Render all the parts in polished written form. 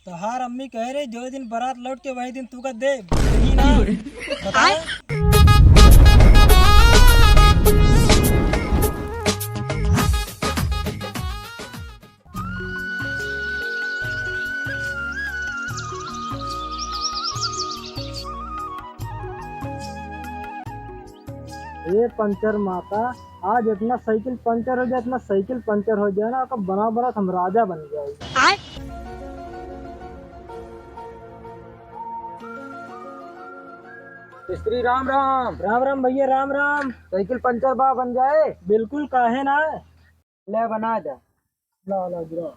तो हार अम्मी कह रही जो दिन बारात लौट के वही दिन तू का दे यही ना बता। ये पंचर माता, आज इतना साइकिल पंचर हो जाए, इतना साइकिल पंचर हो जाए ना तो बना बना हम राजा बन जाएगा। मिस्त्री राम राम। राम राम भैया, राम राम। साइकिल पंचर बा बन जाए। बिल्कुल, काहे ना। ले बना जा। ला ला गिरा।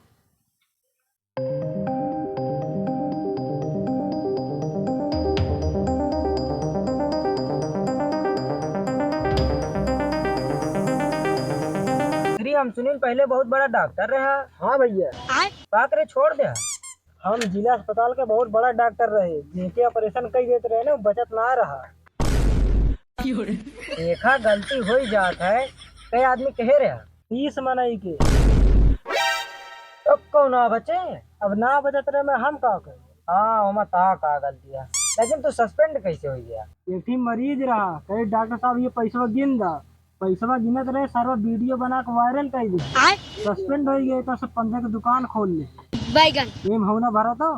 मिस्त्री हम सुनील पहले बहुत बड़ा डॉक्टर रहा। हाँ भैया, का करे छोड़ दे। हम जिला अस्पताल के बहुत बड़ा डॉक्टर रहे, जिनके ऑपरेशन कई देते रहे ना बचत ना रहा। देखा गलती हो ही जात है, कई आदमी कहे रहा 30 मनाई के। अब कौन ना बचे। अब ना बचत रहे में हम का करें। हाँ ओमा ता का गलती है, लेकिन तू सस्पेंड कैसे हो गया। एक ही मरीज रहा, कहे डॉक्टर साहब ये पैसा गिन दा। पैसा गिनत रहे, सारा वीडियो बना के वायरल कर दे। सस्पेंड हो गए तो सब 15 की दुकान खोल ले। बैगन एम हो ना भरा तो।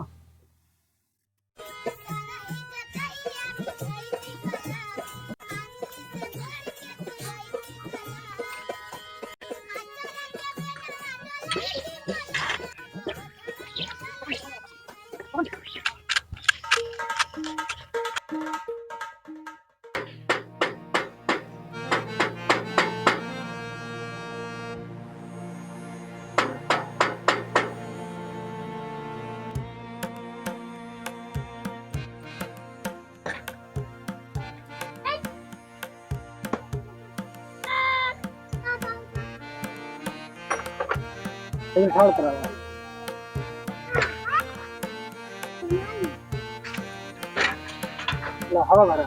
ला हवा भरा।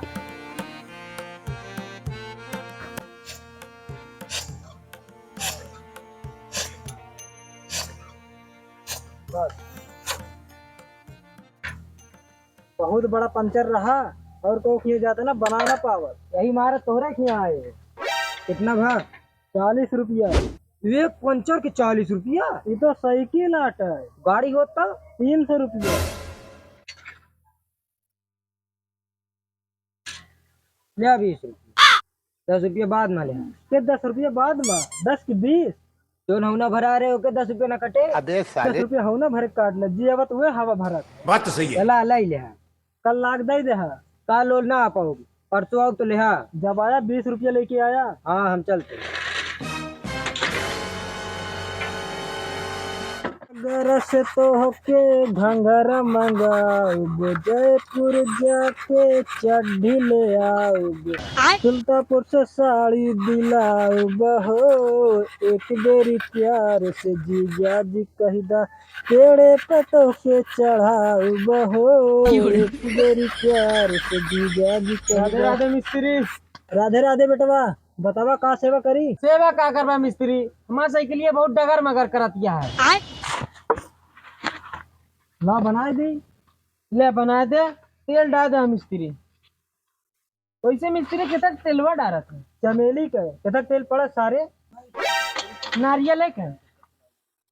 बस बहुत बड़ा पंचर रहा, और को किए जाता ना बनाना पावर, यही मारे तोहरे किया आए। कितना भा। 40 रुपया। एक पंचर के 40 रुपया। ये तो साइकिल आट है, गाड़ी होता 300 रुपया। ले 20 रुपया, 10 रुपया बाद में ले। के 10 रुपया बाद में, 10 की 20। तो नहुना भरा रहे हो के 10 रुपया ना कटे। 10 रुपया हो ना भरे काट ले जी, अब तो हवा भरत। बात तो सही है। चला लाई ले। कल लाग दे दे। काल लोल ना आ पाओगे, परसों आओ तो ले। जब आया 20 रुपया लेके आया। हाँ हम चलते। घर से तो होके घंघरा मंगाओगे, जयपुर जाके चड्ढी ले आओगे, सुल्तापुर से साड़ी दिलाओ बहो, एक बेरी प्यार से जीजा जी कहिदा पेड़े पटो के चढ़ाओ बहो, एक बेरी प्यार से जीजा जी कहिदा। राधे राधे मिस्त्री। राधे राधे बेटवा, बतावा का सेवा करी। सेवा का करवा मिस्त्री, हमारा साइकिल बहुत डगर मगर करतिया है। ला बनाए दी। ले बना दे, तेल डाल दे मिस्त्री। वैसे मिस्त्री कितना तेलवा डालत है। चमेली का कितना तेल पड़ा सारे। नारियल है क्या।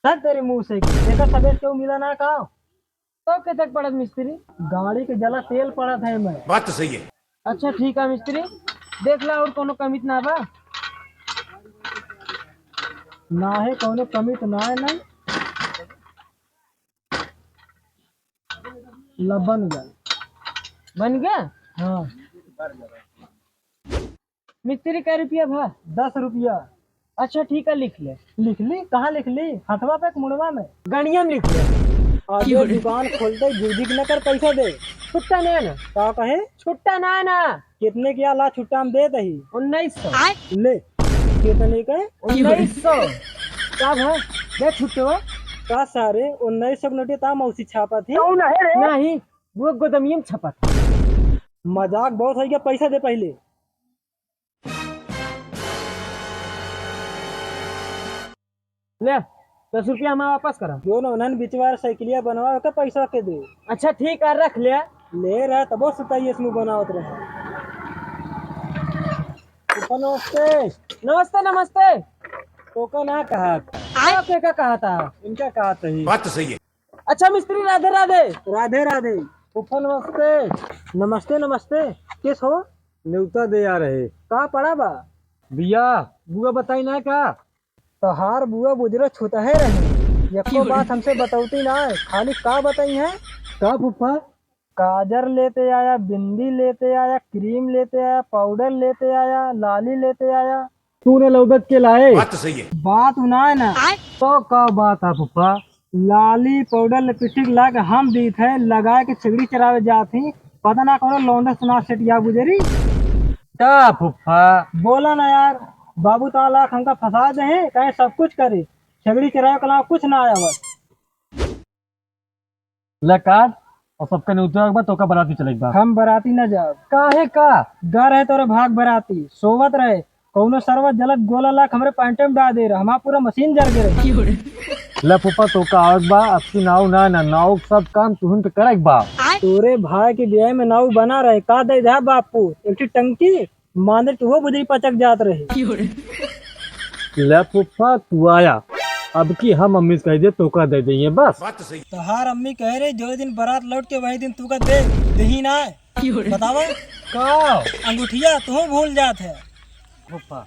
सर तेरे मुंह से देखा तबियत क्यों मिला ना का। तो कितना पड़त मिस्त्री। गाड़ी के जला तेल पड़ा था मैं। बात तो सही है। अच्छा ठीक है मिस्त्री, देख ला और कोनो कमित ना बा। ना है कोनो कमित ना है नहीं। ला बन गया। बन गया। हाँ मिस्त्री का रुपया भा। 10 रुपया। अच्छा ठीक है लिख ले। लिख ली, कहाँ लिख ली। हथवा पे मुड़वा में। गणिया में लिख ले। आगे दुकान खोलते झिक न कर पैसा दे। छुट्टा ना ना। का कहे छुट्टा ना ना। कितने किया ला छुट्टा हम दे दही। 1900 ले कितने का। 1900 क्या भा दे छुट्टो। का सारे 1900 नोटिया ता मौसी छापा थी। नहीं वो गोदमिया में छपा था। मजाक बहुत हो गया, पैसा दे पहले। ले 10 रुपया हमारा वापस करा। जो न उन्हन बिचवार साइकिलिया बनवा के पैसा के दे। अच्छा ठीक है, रख लिया। ले रहा तबो सताइस मुँह बनावत रहे। फूफा नमस्ते। नमस्ते नमस्ते। तो का ना कहा आपने क्या कहा था? इनका कहा सही। बात तो सही है। अच्छा मिस्त्री, राधे राधे। राधे राधे। फूफा नमस्ते। नमस्ते नमस्ते। किस हो? न्योता दे आ रहे। कहा पड़ा बा? बिया बुआ बताई ना का। तहार बुआ बुजरा छूता है रही। यको बात हमसे बताती ना है, खाली का बताई है? का फूफा? काजर लेते आया, बिंदी लेते आया, क्रीम लेते आया, पाउडर लेते आया, लाली लेते आया। तूने लौदत के लाए। बात तो सही है। बात उनाए ना तो का बात है फूफा? लाली पाउडर लिपस्टिक ला के हम दी थे, लगाए के चिगड़ी चरावे जाती। पता ना कौन लौंडा सुना सेटिया गुजरी। का फूफा? बोला ना यार, बाबू ताला हमका फंसा दे कहे सब कुछ करे, छगड़ी चरावे के अलावा कुछ ना आया बस। लकाट और सबका न्योता के बाद तो का बराती चलेगा। हम बराती न जाओ। काहे का? डर है तोरे भाग बराती सोवत रहे, कौनो सरवत जलत गोला लाख हमरे पैंटे में डाल दे रहा, हमारा पूरा मशीन जल गए। ले फूफा तो का आवक बा, अपनी नाव ना नाव सब काम तुहन के करक बा। तोरे भाई के ब्याह में नाव बना रहे का दे जा बापू, एक टंकी मांदर तू बुजरी पचक जात रहे। ले फूफा तू आया, अब की हम मम्मी से कह दे तो का दे देंगे बस। तोहार अम्मी कह रहे जो दिन बारात लौट के वही दिन तू का दे दही ना बतावा। का अंगूठिया तू भूल जात है। फूफा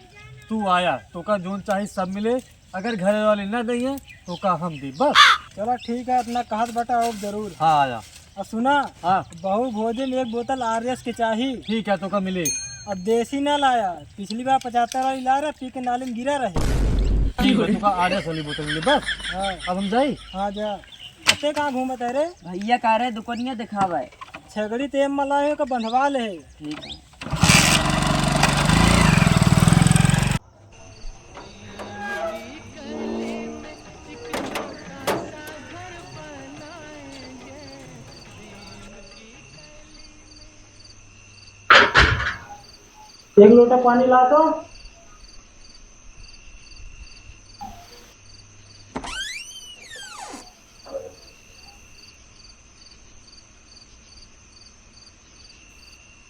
तू आया तो का जोन चाहे सब मिले, अगर घर वाले ना देंगे तो का हम दी बस। चलो ठीक है, अपना कहत बटा अब जरूर। हाँ आया। और सुना, हाँ बहु भोजन 1 बोतल आरएस की चाहिए। ठीक है तो का मिले। और देसी ना लाया, पिछली बार 75 वाली ला रहा, पी के नाली में गिरा रहे। ठीक है तो का आरएस वाली बोतल मिले बस। हाँ अब हम जाई। हाँ जा। अते कहाँ घूमत है रे? भैया कह रहे दुकानिया दिखावा है। छगड़ी तेम मलाई का बंधवा ले। ठीक है। एक लोटा पानी ला तो।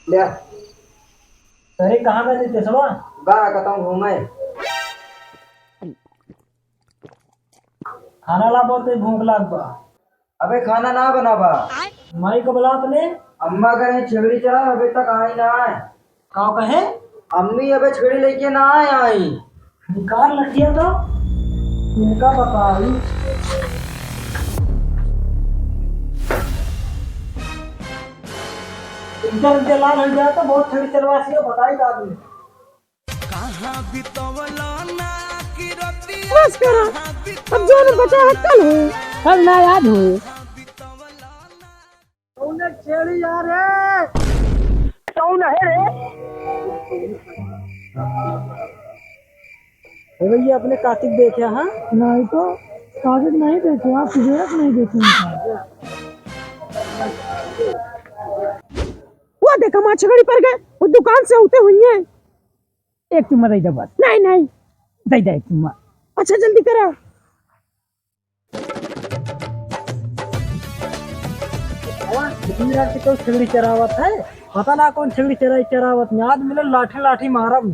ले अरे कहाँ गए थे सुबह? बा कतौ घूमे। खाना ला बोलते भूख लाग बा। अबे खाना ना बनावा। माई को बुला अपने। अम्मा कहे छिगड़ी चला, अबे तक आई ना आए। काव कहे? अम्मी अबे छिगड़ी लेके ना आई। निकाल लठिया तो इनका बताई। इनका लाल हो जाए तो बहुत छड़ी चलवासी बताई दादी। बस करो, अब जो बचा है कल हो, अब ना याद हो। कौन छेड़ी यार है? कौन है रे? भैया अपने कार्तिक देखे? हाँ नहीं तो कार्तिक नहीं देखे, आप गुजरात नहीं देखे। वो देखा माँ छगड़ी पर गए, वो दुकान से होते हुई है। एक चुम्मा दे दे बस। नहीं नहीं दे दे एक चुम्मा। अच्छा जल्दी करा। तो छगड़ी चरावत है, पता ना कौन छगड़ी चरावत में आज मिले लाठी लाठी मारब।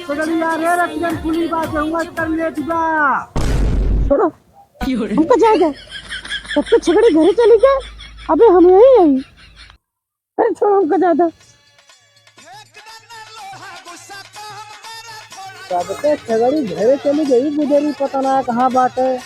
छगड़ी यार है रखजन पुलिस बात होगा कर ले जुगा। छोड़ो हमको जाएगा, तब तो छगड़ी घरे चली गए, अबे हम यही आई। अरे छोड़ो हमको ज्यादा। छगड़ी घरे चली गई, गुजरी पता ना कहाँ बात है।